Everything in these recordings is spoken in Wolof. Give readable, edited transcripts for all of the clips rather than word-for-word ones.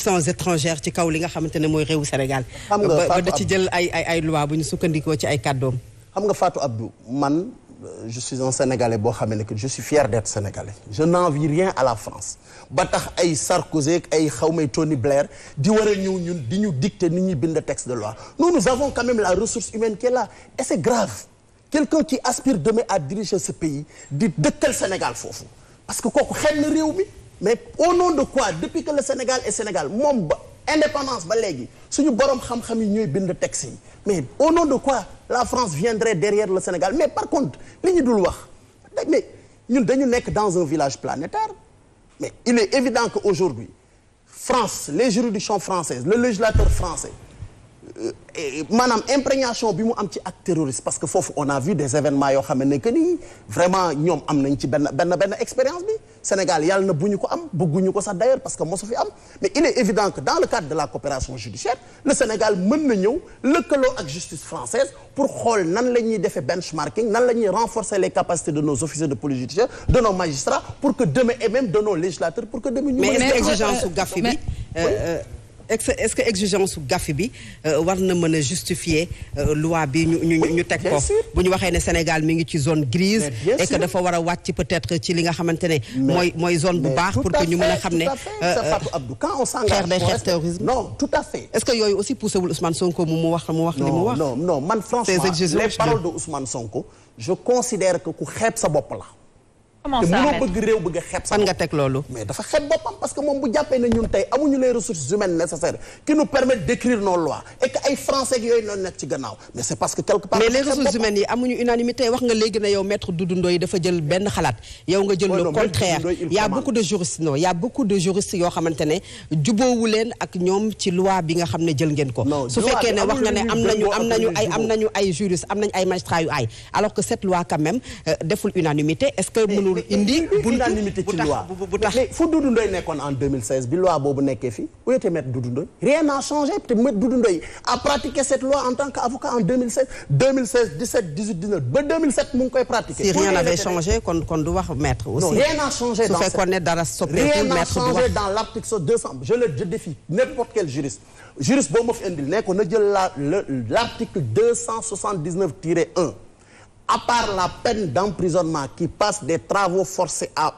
puissance étrangère ci kaw li nga xamante ne mooy réewu Sénégal. xam nga ba da ci jël ay loi bu ñu sukkandikoo ci ay kàddoom. xam nga Fatou Abdou man je suis un Sénégalais boo xam ne que je suis fier d'être Sénégalais je n'envie rien à la France ba tax ay Sarkozy ak ay xawmay Tony Blair di war a ñëw ñun di ñu dicter ni ñuy bind texte de loi nous avons quand même la ressource humaine qui est là et c'est grave quelqu'un qui aspire demain à diriger ce pays di dëkkal Sénégal foofu parce que kooku xel na réew mi mais au nom de quoi depuis que le Sénégal est Sénégal moom ba indépendance ba léegi suñu borom xam-xam yi ñooy bind texte yi mais au nom de quoi la France viendrait derrière le Sénégal mais par contre li ñu dul wax mais ñun dañu nekk dans un village planétaire mais il est évident que aujourd'hui France les juridictions françaises le législateur français maanaam imprégnation bi mu am ci acte terroriste parce que foofu on a vu des événements yoo xam ne que ni vraiment ñoom am nañ ci benn expérience bi Sénégal yàlla na bu ñu ko am bëgguñu ko sax d'ailleurs parce que mosu fi am mais il est évident que dans le cadre de la coopération judiciaire le Sénégal mën na ñëw lëkkaloo ak justice française pour xool nan la ñuy defee benchmarking nan la ñuy renforcer les capacités de nos officiers de police judiciaire de nos magistrats pour que demain et même de nos législateurs pour que demain ñu. mais est-ce que exigence su Gafi bi est-ce que exigence su Gafi bi war na mën a justifier loi bi ñu teg ko bu ñu waxee ne Sénégal mi ngi ci zone grise et que dafa war a wàcc peut-être ci li nga xamante ne mooy zone bu baax pour que ñu mën a xam ne Abdou quand on s'engage xeex terrorisme non tout à fait est-ce que yooyu aussi poussé wul Ousmane Sonko mu wax li mu wax non man franchement les paroles de Ousmane Sonko je considère que ku xeeb sa bopp la te mënoo bëgg réew bëgg a xeeb fan nga teg loolu mais dafa xeeb boppam parce que moom bu jàppee ne ñun tey amuñu les ressources humaines nécessaires qui nous permettent d'écrire nos lois et que ay français ak yooyu noonu nekk ci gannaaw mais c'est parce que quelque part mais les ressources humaines yi amuñu unanimité wax nga léegi ne yow maître Doudou Ndoye dafa jël benn xalaat yow nga jël le contraire il y a beaucoup de juristes non il y a beaucoup de juristes yoo xamante ne jubóowu leen ak ñoom ci loi bi nga xam ne jël ngeen ko su fekkee ne wax nga ne am nañu ay juristes am nañu ay magistrats yu ay alors que cette loi quand même deful unanimité est-ce que mënul indi unanimité ci loi bu tax fu Doudou Ndoye nekkoon en 2016 bi loi boobu nekkee fii où était maître Doudou Ndoye rien n'a changé te maître Doudou Ndoye a pratiqué cette loi en tant qu'avocat en 2016 17 18 19 ba 2007 mu ngi koy pratiquer si rien n'avait changé kon du wax maître aussi non rien n'a changé su fekkoon ne dara soppeeku rien n'a changé dans l'article 200 je défie n'importe quel juriste boo ma fi indil ne ko na jël l'article 279-1 à part la peine d'emprisonnement qui passe des travaux forcés à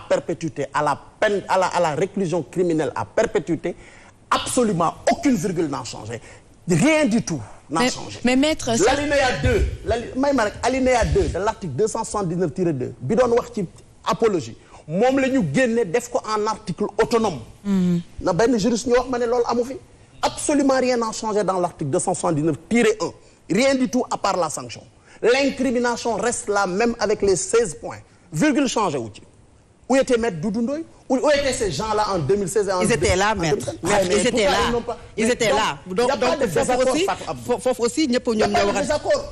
perpétuité à la peine à la réclusion criminelle à perpétuité absolument aucune virgule n'a changé rien du tout n'a changé mais maître alinéa 2 de l'article 279-2 bi doon wax ci apologie moom la ñu génne def ko en article autonome na benn juriste ñu wax ma ne loolu amu fi absolument rien n'a changé dans l'article 279-1 rien du tout à part la sanction l'incrimination reste la même avec les 16 points virgule changé wu ci où était maître Doudou Ndoye où étaient ces gens-là en 2016 et en ils étaient là maître ils étaient là donc foofu aussi ñëpp ñoom ñoo wax désaccord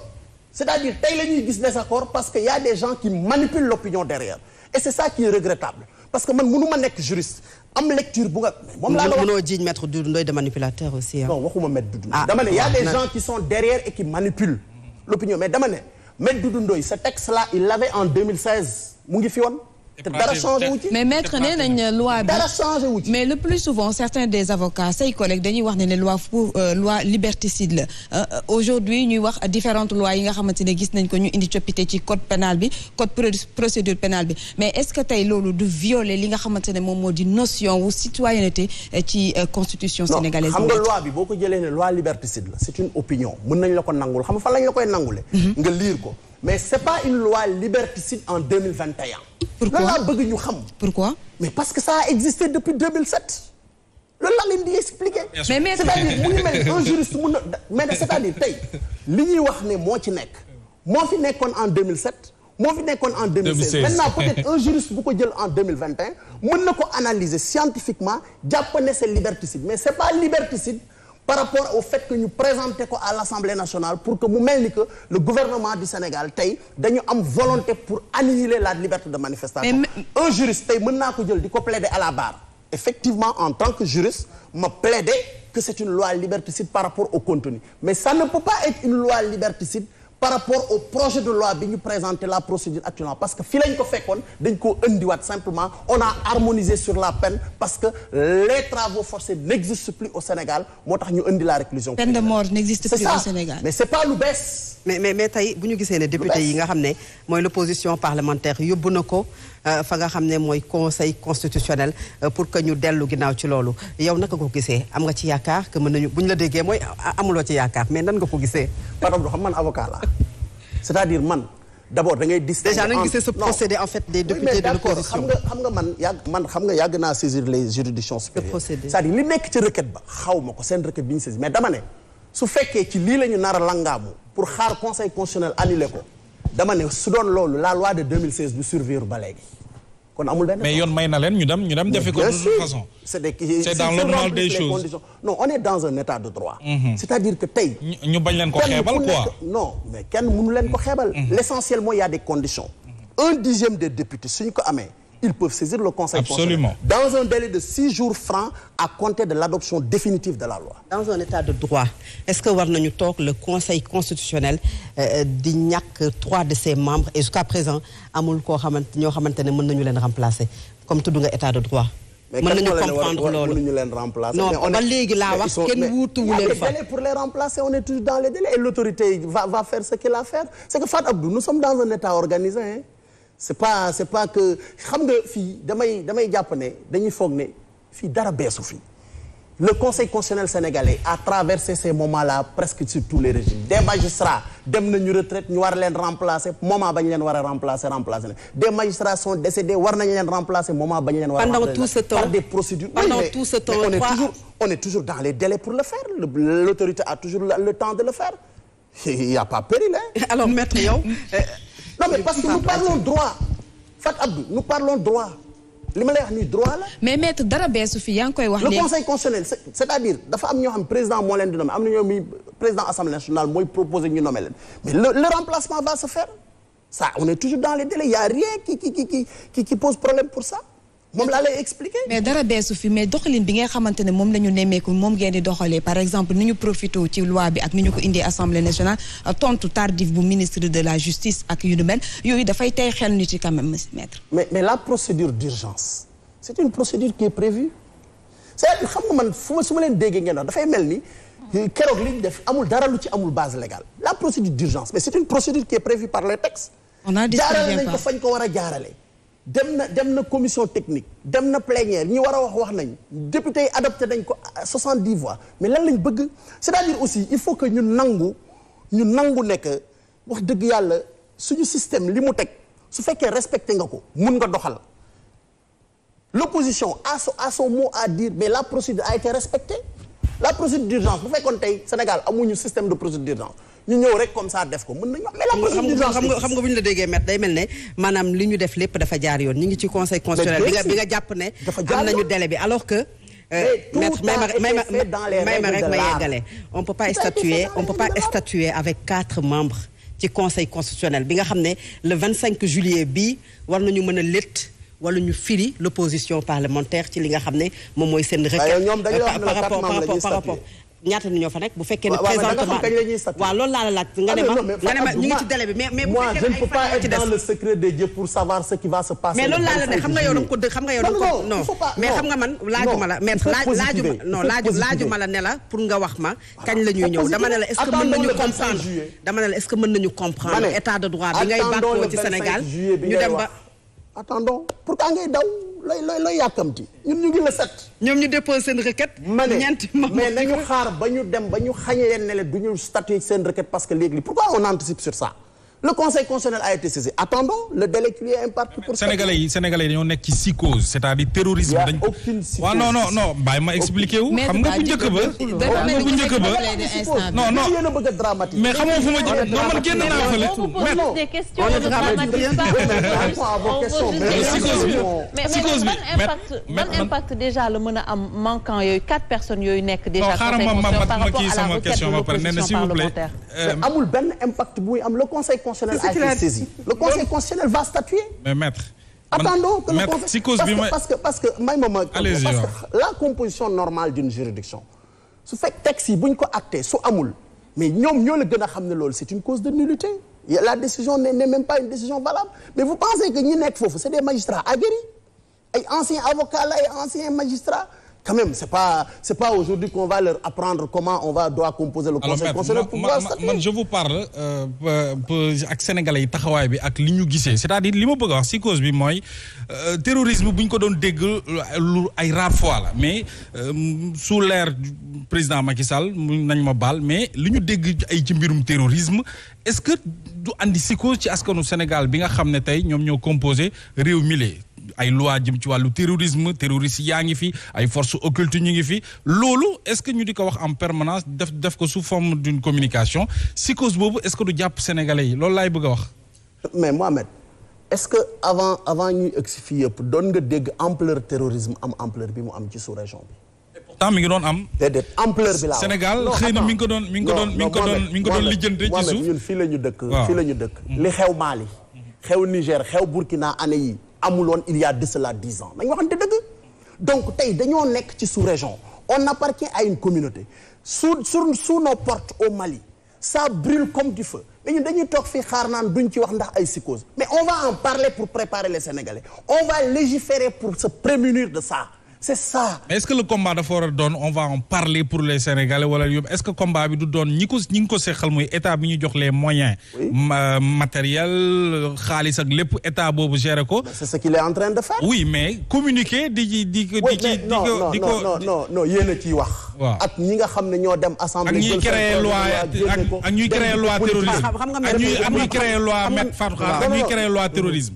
c'est-à-dire tey la ñuy gis désaccord parce que y a des gens qui manipulent l'opinion derrière et c'est ça qui est regrettable parce que man mënu ma nekk juriste am lecture bu nga moom laa la wax mënoo jiiñ maître Doudou Ndoye de manipulateur aussi non waxuma maître Doudou Ndoye dama ne y a des gens qui sont derrière et qui manipulent l'opinion mais dama ne maître Doudou Ndoye ce texte-là il l'avait en 2016 mu ngi fi woon te dara changé wu ci mais maître nee nañ loi bi dara changé wu ci mais le plus souvent certains des avocats say collègues dañuy wax ne loi liberticide la aujourd'hui ñuy wax différentes lois yi nga xamante ne gis nañ ko ñu indi coppite ci code pénal bi code procédure pénale bi mais est-ce que tey loolu du violer li nga xamante ne moom moo di notion wu citoyenneté ci constitution sénégalaise xam nga loi bi boo ko jëlee ne loi liberticide la c'est une opinion mën nañ la ko nangul xam nga fan lañ la koy nangule nga lire ko mais c'est pas une loi liberticide en 2021 pourquoi loolu laa bëgg ñu xam. pourquoi mais parce que ça a existé depuis 2007 loolu laa leen di expliquer. mais c'est-à-dire mu ngi mel un juriste mun na mais c'est-à-dire tey li ñuy wax ne moo ci nekk moo fi nekkoon en 2007 moo fi nekkoon en 2016 maintenant peut-être un juriste bu ko jël en 2021 mën na ko analyser scientifiquement jàpp ne c'est liberticide mais c'est pas liberticide. Par rapport au fait que ñu présenté ko à l'Assemblée nationale pour que mu mel ni que le gouvernement du Sénégal tey dañu am volonté pour annihiler la liberté de manifestation. Un juriste tey mën naa ko jël di ko plaider à la barre. Effectivement en tant que juriste ma plaider que c'est une loi liberticide par rapport au contenu mais ça ne peut pas être une loi liberticide par rapport au projet de loi bi ñu présenté la procédure actuellement parce que fii lañ ko fekkoon dañ koo indiwaat simplement on a harmonisé sur la peine parce que les travaux forcés n'existent plus au Sénégal moo tax ñu indi la réclusion peine de mort n'existe plus au Sénégal. mais c'est pas lu bees. mais tey bu ñu gisee ne député yi nga xam ne mooy l'opposition parlementaire yóbbu na ko fa nga xam ne mooy conseil constitutionnel pour que ñu dellu ginnaaw ci loolu yow naka ko gisee am nga ci yaakaar que mën nañu bu ñu la déggee mooy amuloo ci yaakaar mais nan nga ko gisee. pardon xam man avocat la c'est-à-dire man d'abord da ngay distinguer. déjà nañ gisee ce procédé en fait des députés de l'opposition. xam nga yàgg naa saisir les juridictions supérieures. c'est-à-dire li nekk ci requête ba xaw ma ko seen requête bi ñu saisir mais dama ne su fekkee ci lii la ñu nar a langaamu pour xaar conseil constitutionnel annulé ko dama ne su doon loolu la loi de 2016 du survivre ba léegi kon amul benn. mais yoon may na leen ñu dem defi ko de toute façon. c'est dans le normal des choses. non on est dans un état de droit. c'est-à-dire que tey. ñu bañ leen ko xeebal quoi. non mais kenn mënu leen ko xeebal. l'essentiel mooy y a des conditions. 1/10 des députés suñu ko amee. ils peuvent saisir le conseil constitutionnel dans un délai de 6 jours francs à compter de l'adoption définitive de la loi. Dans un état de droit est-ce que war nañu toog le conseil constitutionnel di ñàkk 3 de ses membres et jusqu'à présent amul ñoo xamante ne mën nañu leen remplacer comme tudd nga état de droit. mais mën nañu comprendre loolu mënuñu leen remplacer. non ba léegi laa wax kenn wuutuwu leen fa. délais pour les remplacer on est toujours dans les délais et l'autorité va faire ce qu'il a à faire c'est que Fatou Abdou nous sommes dans un état organisé hein. c'est pas que xam nga fii damay jàpp ne dañuy foog ne fii dara beesu fii le conseil constitutionnel sénégalais a traversé ces moments-là presque sur tous les régimes des magistrats dem nañu retraite ñu war leen remplacer moment ba ñu leen war a remplacer na des magistrats sont décédés war nañu leen remplacer moment ba ñu leen war a remplacer pendant tout ce temps par des procédures pendant tout ce temps on est toujours dans les délais pour le faire l'autorité a toujours le temps de le faire il y a pas péril hein. Alors maître yow non mais parce que nous parlons droit Fatou Abdou nous parlons droit li ma lay wax nii droit la. mais maître dara beesu fi yaa ngi koy wax le conseil constitutionnel c'est-à-dire dafa am ñoo xam président moo leen di nommer am na ñoo mi président assemblée nationale mooy proposer ñu nommer leen mais le remplacement va se faire ça on est toujours dans les délais il y a rien qui pose problème pour ça moom laa lay expliquer. mais dara beesu fi mais doxalin bi nga xamante ne moom la ñu nemmeeku moom ngeen di doxalee par exemple ni ñu profité ci loi bi ak ni ñu ko indee assemblée nationale tontu tardif bu ministre de la justice ak yu nu mel yooyu dafay tey xel nit yi quand même maître. mais la procédure d'urgence c'est une procédure qui est prévue c'est-à-dire xam nga man su ma leen déggee ngeen wax dafay mel ni keroog li ñu def amul dara lu ci amul base légale la procédure d'urgence mais c'est une procédure qui est prévue par les textes. on a jaarale nañ ko fañ ko war a jaarale. dem na commission technique dem na plénière ñi war a wax nañ député yi adopté nañ ko 70 voix mais lan lañ bëgg c'est-à-dire aussi il faut que ñu nangu nekk wax dëgg yàlla suñu système li mu teg su fekkee respecté nga ko mun nga doxal l'opposition a son mot à dire mais la procédure a été respectée la procédure d'urgence bu fekkoon tey Sénégal amuñu système de procédure d'urgence ñu ñëw rek comme ça def ko mën nañu mais la procédure d'urgence xam nga bu ñu la déggee met day mel ne maanaam li ñu def lépp dafa jaar yoon ñu ngi ci conseil constitutionnel bi nga jàpp ne am nañu délai bi alors que maître may ma rek ma yeggale on peut pas statuer avec 4 membres ci conseil constitutionnel bi nga xam ne le 25 juillet bi war nañu mën a létt wala ñu firi l'opposition parlementaire ci li nga xam ne moom mooy seen requête par rapport ñaata ni ñoo fa nekk bu fekkee ne présentement waaw loolu laa la laaj nga ne ma ñu ngi ci délai bi mais moi je ne peux pas être dans le secret des dieux pour savoir ce qui va se passer mais loolu laa la ne xam nga yow danga ko dëgg xam nga yow danga ko non mais xam nga man laajuma la maître laajuma la ne la pour nga wax ma kañ la ñuy ñëw dama ne la est-ce que mën nañu comprendre état de droit bi ngay bàkkoo ci Sénégal ñu dem ba attendons pourquoi ngay daw looy yàkkamti ñun ñu ngi la set. ñoom ñu déposé seen requête. ñeenti mais nañu xaar ba ñu dem ba ñu xañee leen ne leen du ñu statuer seen requête parce que léegi pourquoi on anticipe sur ça le conseil constitutionnel a été saisi attendons le délai qui lui est imparti pour Sénégalais yi dañoo nekk ci psychose c'est-à-dire terrorisme dañ waaw non bàyyi ma expliquer wu xam nga bu njëkk ba non yéen a bëgg a dramatiser mais xamoo fu ma jëm non man génn naa fële ban impact déjà la mën a am manquant yooyu 4 personnes yooyu nekk déjà xaaral ma kii sama question ba pare nee na s'il vous plaît amul benn impact bu muy am le conseil constitutionnel a été saisi le conseil constitutionnel va statuer mais maître attendons que le conseil parce que parce que la composition normale d'une juridiction su fekk texte yi bu ñu ko acté su amul mais ñoom ñoo la gën a xam ne loolu c'est une cause de nullité la décision n'est même pas une décision valable mais vous pensez que ñi nekk foofu c'est des magistrats aguerris ay anciens avocats la ay anciens magistrats quand même c'est pas aujourd'hui qu'on va leur apprendre comment doit composer le conseil constitutionnel pour pouvoir statuer. man je vous parle ak sénégalais yi taxawaay bi ak li ñu gisee c'est-à-dire li ma bëgg a wax si cause bi mooy terrorisme bu ñu ko doon dégg lu ay rare fois la mais sous l'ère président Macky Sall nañ ma baal mais li ñu dégg ay ci mbirum terrorisme est-ce que du andi psychose ci askanu Sénégal bi nga xam ne tey ñoom ñoo composé réew mi ay loi jëm ci wàllu terrorisme terroriste yaa ngi fi ay forces occultes ñu ngi fi loolu est-ce que ñu di ko wax en permanence def ko sous forme d'une communication psychose boobu est-ce que du jàpp sénégalais yi loolu laay bëgg a wax. mais Mohamed est-ce que avant ñuy egsi fii yëpp doon nga dégg ampleur terrorisme am ampleur bi mu am ci sous-région bi. pourtant mi ngi doon am. déedéet ampleur bi laa Sénégal xëy na mi ngi ko doon lijjanti ci suuf. ñun fii la ñu dëkk. fii la ñu dëkk. li xew Mali. xew Niger xew Burkina année yi amuloon il y a de cela 10 ans nañu waxante dëgg donc tey dañoo nekk ci sous-région on appartient à une communauté sous nos portes au Mali ça brûle comme du feu mais ñun dañuy toog fii xaar naan duñ ci wax ndax ay psychose mais on va en parler pour préparer les Sénégalais on va légiférer pour se prémunir de ça c'est ça. est-ce que le combat dafa war a doon on va en parler pour les Sénégalais wala yóbbu est-ce que combat bi du doon ñi ngi ko seqal muy état bi ñu jox les moyens. matériel xaalis ak lépp état boobu gérer ko. c'est ce qu'il est en train de faire. oui mais communiquer non yéen a ciy wax. waaw ak ñi nga xam ne ñoo dem assemblée. ak ñuy créer loi ak ñuy créer loi terrorisme. ak ñuy créer loi met Fatou Khare ak ñuy créer loi terrorisme.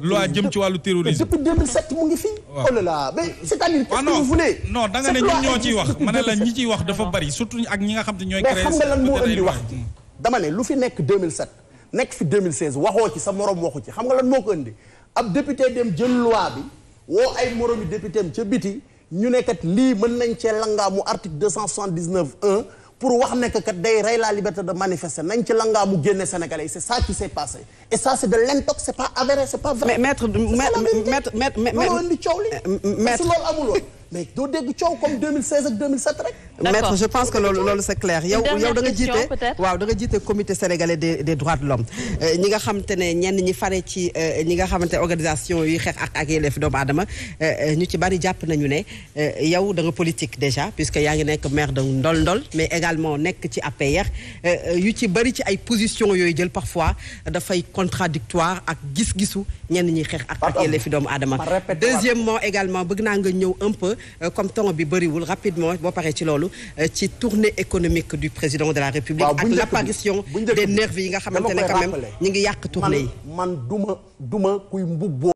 loi jëm ci wàllu terrorisme. depuis 2007 mu ngi fii. waaw oh là là mais c'est-à-dire qu'est-ce que vous voulez. non da nga ne ñun ñoo ciy wax ma ne la ñi ciy wax dafa bari surtout ak ñi nga xam te ñooy. mais xam nga lan moo indi wax ci dama ne lu fi nekk 2007 nekk fi 2016 waxoo ci sa morom waxu ci xam nga lan moo ko indi ab député dem jël loi bi woo ay moromi député am ca biti ñu ne kat lii mën nañ cee langaamu article 279(1) pour wax ne que kat day rey la liberté de manifester nañ ci langaa mu génne Sénégalais yi c'est ça qui s'est passé et ça c'est de l'intox c'est pas avéré c'est pas vrai. mais maître indi coow li. su loolu amul woon mais doo dégg coow comme 2016 ak 2007 rek. maître je pense que loolu c'est clair yow da nga jiite waaw da nga jiite comité sénégalais des droits de l'homme ñi nga xamante ne ñenn ñi fare ci ñi nga xamante ne organisation yi xeex ak yelleef doomu aadama ñu ci bari jàpp nañu ne yow da nga politique déjà puisque yaa ngi nekk maire de Ndol mais également nekk ci APR yu ci bari ci ay positions yooyu jël parfois dafay contradictoire ak gis-gisu ñenn ñi xeex ak yelleef doomu aadama. Deuxièmement également bëgg naa nga ñëw un peu comme temps bi bëriwul rapidement boo paree ci loolu ci tournée économique du président de la République ak l'apparition des nervis yi nga xamante ne quand même ñu ngi yàq tournée yi. man duma kuy mbubboo